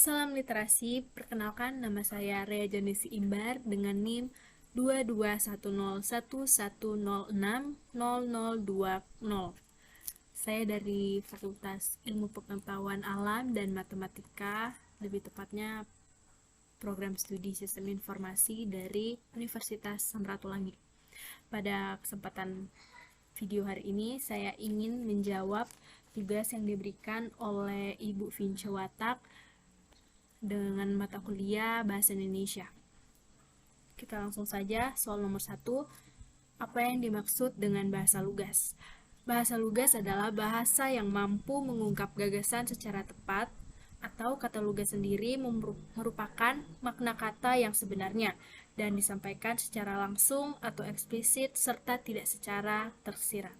Salam literasi, perkenalkan nama saya Rea Janisi Imbar dengan NIM 221011060020. Saya dari Fakultas Ilmu Pengetahuan Alam dan Matematika, lebih tepatnya Program Studi Sistem Informasi dari Universitas Samratulangi. Pada kesempatan video hari ini, saya ingin menjawab tugas yang diberikan oleh Ibu Vince Watak dengan mata kuliah Bahasa Indonesia. Kita langsung saja, soal nomor 1. Apa yang dimaksud dengan bahasa lugas? Bahasa lugas adalah bahasa yang mampu mengungkap gagasan secara tepat, atau kata lugas sendiri merupakan makna kata yang sebenarnya dan disampaikan secara langsung atau eksplisit serta tidak secara tersirat.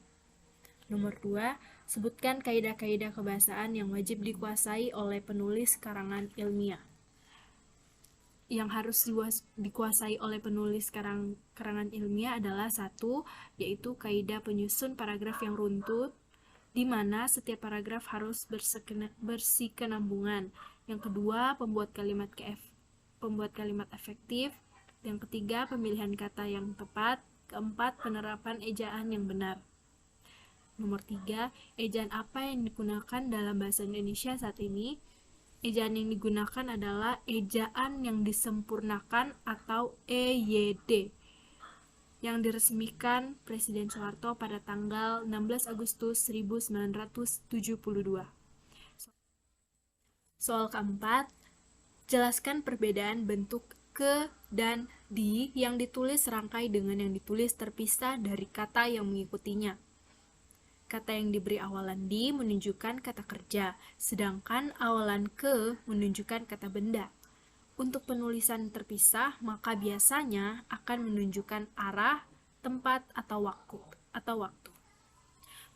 Nomor 2, sebutkan kaidah-kaidah kebahasaan yang wajib dikuasai oleh penulis karangan ilmiah. Yang harus dikuasai oleh penulis karangan ilmiah adalah 1, yaitu kaidah penyusun paragraf yang runtut, di mana setiap paragraf harus bersikenambungan. Yang kedua, pembuat kalimat efektif. Yang ketiga, pemilihan kata yang tepat. Keempat, penerapan ejaan yang benar. Nomor 3, ejaan apa yang digunakan dalam bahasa Indonesia saat ini? Ejaan yang digunakan adalah ejaan yang disempurnakan atau EYD yang diresmikan Presiden Soeharto pada tanggal 16 Agustus 1972. Soal keempat, jelaskan perbedaan bentuk ke dan di yang ditulis serangkai dengan yang ditulis terpisah dari kata yang mengikutinya. Kata yang diberi awalan di menunjukkan kata kerja, sedangkan awalan ke menunjukkan kata benda. Untuk penulisan terpisah, maka biasanya akan menunjukkan arah, tempat, atau waktu.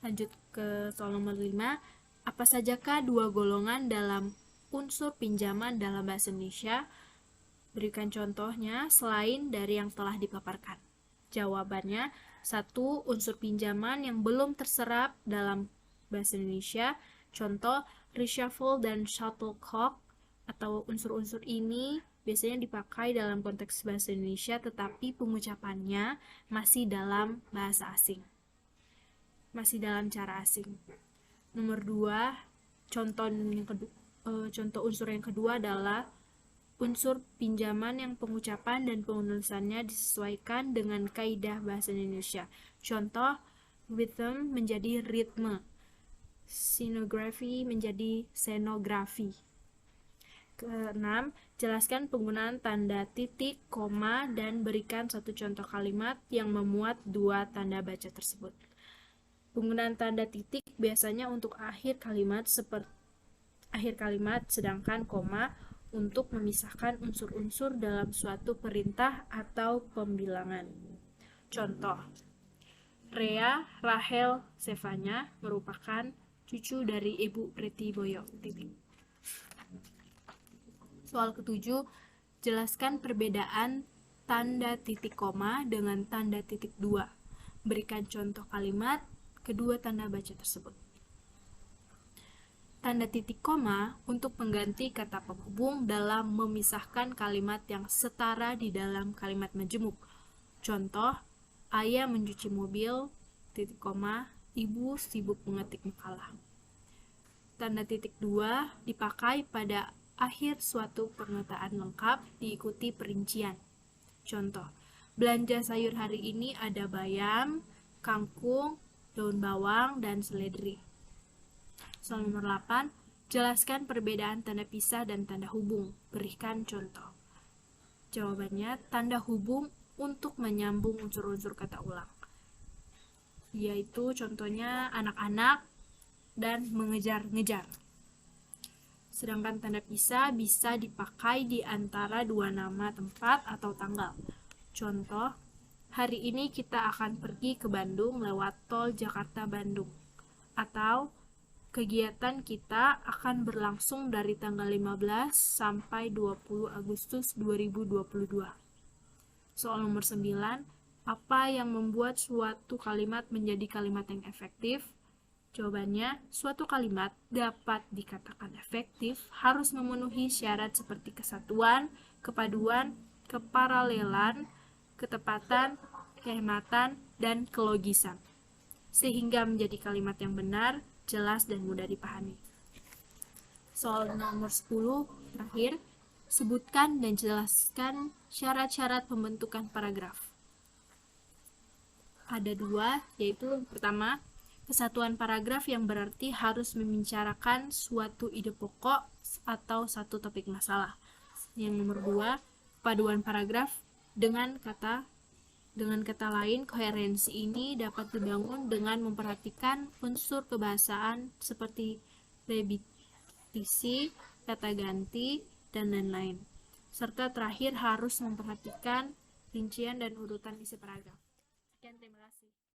Lanjut ke soal nomor 5. Apa sajakah dua golongan dalam unsur pinjaman dalam bahasa Indonesia? Berikan contohnya selain dari yang telah dipaparkan. Jawabannya, 1. Unsur pinjaman yang belum terserap dalam bahasa Indonesia. Contoh, reshuffle dan shuttlecock. Atau unsur-unsur ini biasanya dipakai dalam konteks bahasa Indonesia, tetapi pengucapannya masih dalam bahasa asing. Masih dalam cara asing. Nomor 2, contoh unsur yang kedua adalah unsur pinjaman yang pengucapan dan penulisannya disesuaikan dengan kaidah bahasa Indonesia. Contoh, rhythm menjadi ritme, scenography menjadi scenografi. Keenam, jelaskan penggunaan tanda titik, koma, dan berikan satu contoh kalimat yang memuat dua tanda baca tersebut. Penggunaan tanda titik biasanya untuk akhir kalimat, sedangkan koma untuk memisahkan unsur-unsur dalam suatu perintah atau pembilangan. Contoh, Rea, Rahel, Sevanya merupakan cucu dari Ibu Preti Boyo. Soal ketujuh, jelaskan perbedaan tanda titik koma dengan tanda titik 2. Berikan contoh kalimat kedua tanda baca tersebut. Tanda titik koma untuk mengganti kata penghubung dalam memisahkan kalimat yang setara di dalam kalimat majemuk. Contoh, ayah mencuci mobil, titik koma, ibu sibuk mengetik makalah. Tanda titik 2 dipakai pada akhir suatu pernyataan lengkap diikuti perincian. Contoh, belanja sayur hari ini ada bayam, kangkung, daun bawang, dan seledri. Soal nomor 8, jelaskan perbedaan tanda pisah dan tanda hubung. Berikan contoh. Jawabannya, tanda hubung untuk menyambung unsur-unsur kata ulang, yaitu contohnya anak-anak dan mengejar-ngejar. Sedangkan tanda pisah bisa dipakai di antara dua nama tempat atau tanggal. Contoh, hari ini kita akan pergi ke Bandung lewat tol Jakarta-Bandung. Atau, kegiatan kita akan berlangsung dari tanggal 15 sampai 20 Agustus 2022. Soal nomor 9, apa yang membuat suatu kalimat menjadi kalimat yang efektif? Jawabannya, suatu kalimat dapat dikatakan efektif harus memenuhi syarat seperti kesatuan, kepaduan, keparalelan, ketepatan, kehematan, dan kelogisan, sehingga menjadi kalimat yang benar, jelas, dan mudah dipahami. Soal nomor 10 terakhir, sebutkan dan jelaskan syarat-syarat pembentukan paragraf. Ada dua, yaitu pertama, kesatuan paragraf yang berarti harus membicarakan suatu ide pokok atau satu topik masalah. Yang nomor dua, kepaduan paragraf dengan kata lain, koherensi ini dapat dibangun dengan memperhatikan unsur kebahasaan seperti repetisi, kata ganti, dan lain-lain. Serta terakhir harus memperhatikan rincian dan urutan isi paragraf. Sekian, terima kasih.